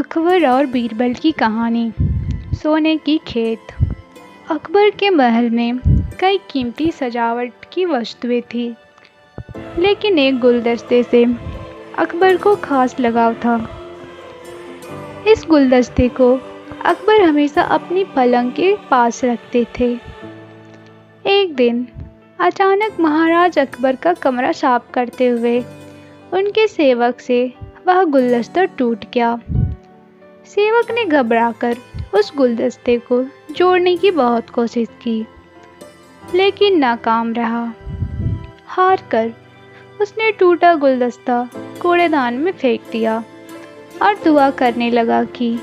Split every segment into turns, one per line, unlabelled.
अकबर और बीरबल की कहानी। सोने की खेत। अकबर के महल में कई कीमती सजावट की वस्तुएं थी, लेकिन एक गुलदस्ते से अकबर को खास लगाव था। इस गुलदस्ते को अकबर हमेशा अपनी पलंग के पास रखते थे। एक दिन अचानक महाराज अकबर का कमरा साफ करते हुए उनके सेवक से वह गुलदस्ता टूट गया। सेवक ने घबराकर उस गुलदस्ते को जोड़ने की बहुत कोशिश की, लेकिन नाकाम रहा। हार कर उसने टूटा गुलदस्ता कूड़ेदान में फेंक दिया और दुआ करने लगा कि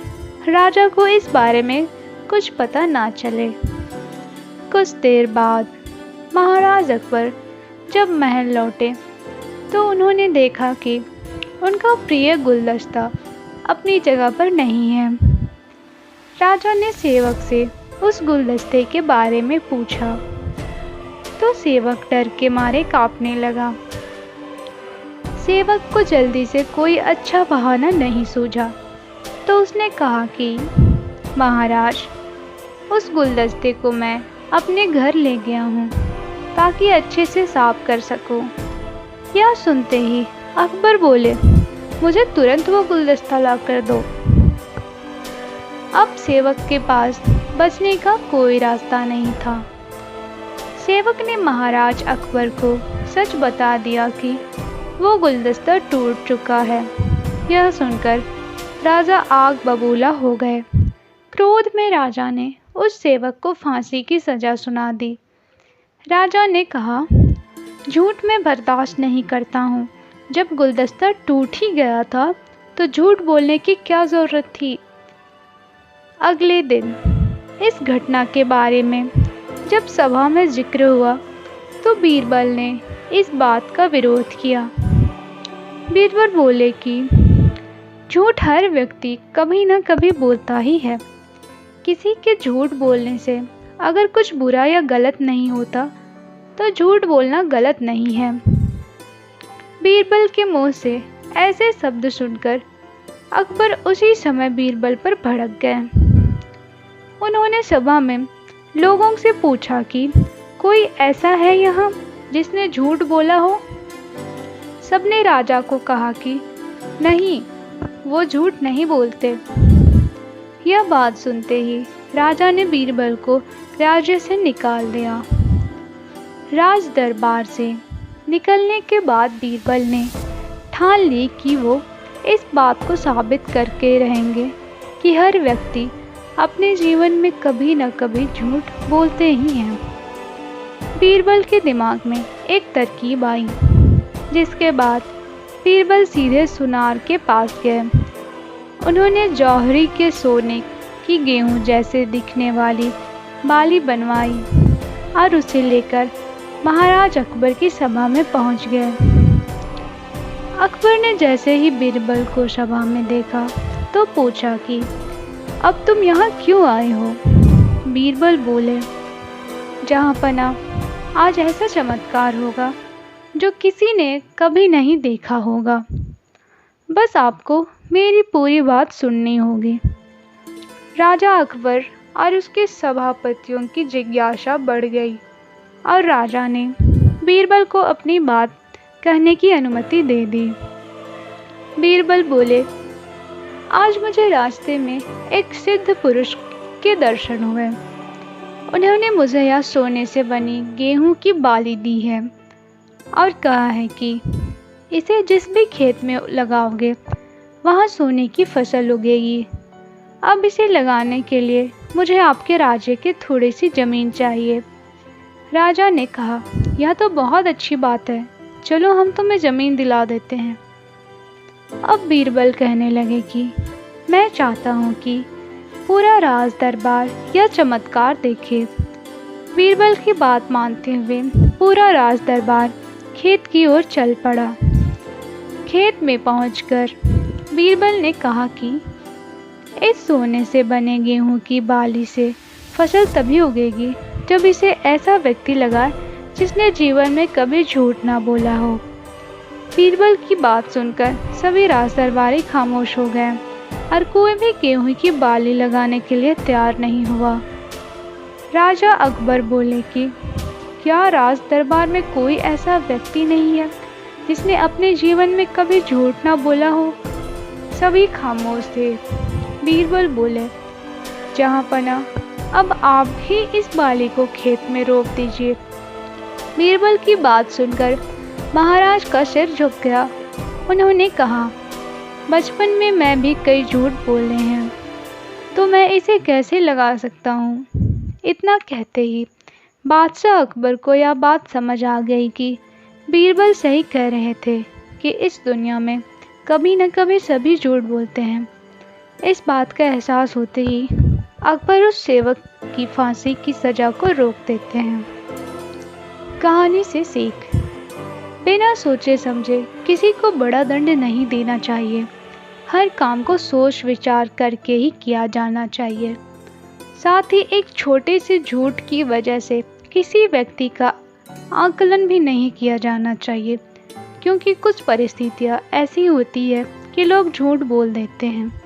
राजा को इस बारे में कुछ पता ना चले। कुछ देर बाद महाराज अकबर जब महल लौटे तो उन्होंने देखा कि उनका प्रिय गुलदस्ता अपनी जगह पर नहीं है। राजा ने सेवक से उस गुलदस्ते के बारे में पूछा तो सेवक डर के मारे कांपने लगा। सेवक को जल्दी से कोई अच्छा बहाना नहीं सूझा तो उसने कहा कि महाराज, उस गुलदस्ते को मैं अपने घर ले गया हूँ ताकि अच्छे से साफ कर सकूँ। यह सुनते ही अकबर बोले, मुझे तुरंत वो गुलदस्ता ला कर दो। अब सेवक के पास बचने का कोई रास्ता नहीं था। सेवक ने महाराज अकबर को सच बता दिया कि वो गुलदस्ता टूट चुका है। यह सुनकर राजा आग बबूला हो गए। क्रोध में राजा ने उस सेवक को फांसी की सजा सुना दी। राजा ने कहा, झूठ मैं बर्दाश्त नहीं करता हूँ। जब गुलदस्ता टूट ही गया था तो झूठ बोलने की क्या ज़रूरत थी। अगले दिन इस घटना के बारे में जब सभा में जिक्र हुआ तो बीरबल ने इस बात का विरोध किया। बीरबल बोले कि झूठ हर व्यक्ति कभी न कभी बोलता ही है। किसी के झूठ बोलने से अगर कुछ बुरा या गलत नहीं होता तो झूठ बोलना गलत नहीं है। बीरबल के मुंह से ऐसे शब्द सुनकर अकबर उसी समय बीरबल पर भड़क गए। उन्होंने सभा में लोगों से पूछा कि कोई ऐसा है यहाँ जिसने झूठ बोला हो। सबने राजा को कहा कि नहीं, वो झूठ नहीं बोलते। यह बात सुनते ही राजा ने बीरबल को राज्य से निकाल दिया। राज दरबार से निकलने के बाद बीरबल ने ठान ली कि वो इस बात को साबित करके रहेंगे कि हर व्यक्ति अपने जीवन में कभी न कभी झूठ बोलते ही हैं। बीरबल के दिमाग में एक तरकीब आई, जिसके बाद बीरबल सीधे सुनार के पास गए। उन्होंने जौहरी के सोने की गेहूं जैसे दिखने वाली बाली बनवाई और उसे लेकर महाराज अकबर की सभा में पहुंच गए। अकबर ने जैसे ही बीरबल को सभा में देखा तो पूछा कि अब तुम यहाँ क्यों आए हो। बीरबल बोले, जहाँ पना आज ऐसा चमत्कार होगा जो किसी ने कभी नहीं देखा होगा। बस आपको मेरी पूरी बात सुननी होगी। राजा अकबर और उसके सभापतियों की जिज्ञासा बढ़ गई और राजा ने बीरबल को अपनी बात कहने की अनुमति दे दी। बीरबल बोले, आज मुझे रास्ते में एक सिद्ध पुरुष के दर्शन हुए। उन्होंने मुझे यह सोने से बनी गेहूं की बाली दी है और कहा है कि इसे जिस भी खेत में लगाओगे वहाँ सोने की फसल उगेगी। अब इसे लगाने के लिए मुझे आपके राज्य की थोड़ी सी ज़मीन चाहिए। राजा ने कहा, यह तो बहुत अच्छी बात है, चलो हम तुम्हें ज़मीन दिला देते हैं। अब बीरबल कहने लगे कि मैं चाहता हूँ कि पूरा राज दरबार यह चमत्कार देखे। बीरबल की बात मानते हुए पूरा राज दरबार खेत की ओर चल पड़ा। खेत में पहुंचकर बीरबल ने कहा कि इस सोने से बने गेहूं की बाली से फसल तभी उगेगी जब इसे ऐसा व्यक्ति लगाए जिसने जीवन में कभी झूठ ना बोला हो। बीरबल की बात सुनकर सभी राज दरबारी खामोश हो गए। और कोई भी गेहूं की बाली लगाने के लिए तैयार नहीं हुआ। राजा अकबर बोले कि क्या राज दरबार में कोई ऐसा व्यक्ति नहीं है जिसने अपने जीवन में कभी झूठ ना बोला हो? सभी खामोश थे। बीरबल बोले, जहाँपना, अब आप ही इस बाली को खेत में रोप दीजिए। बीरबल की बात सुनकर महाराज का सिर झुक गया। उन्होंने कहा, बचपन में मैं भी कई झूठ बोले हैं, तो मैं इसे कैसे लगा सकता हूँ? इतना कहते ही बादशाह अकबर को यह बात समझ आ गई कि बीरबल सही कह रहे थे कि इस दुनिया में कभी न कभी सभी झूठ बोलते हैं। इस बात का एहसास होते ही अकबर उस सेवक की फांसी की सज़ा को रोक देते हैं। कहानी से सीख, बिना सोचे समझे किसी को बड़ा दंड नहीं देना चाहिए। हर काम को सोच विचार करके ही किया जाना चाहिए। साथ ही एक छोटे से झूठ की वजह से किसी व्यक्ति का आकलन भी नहीं किया जाना चाहिए, क्योंकि कुछ परिस्थितियाँ ऐसी होती है कि लोग झूठ बोल देते हैं।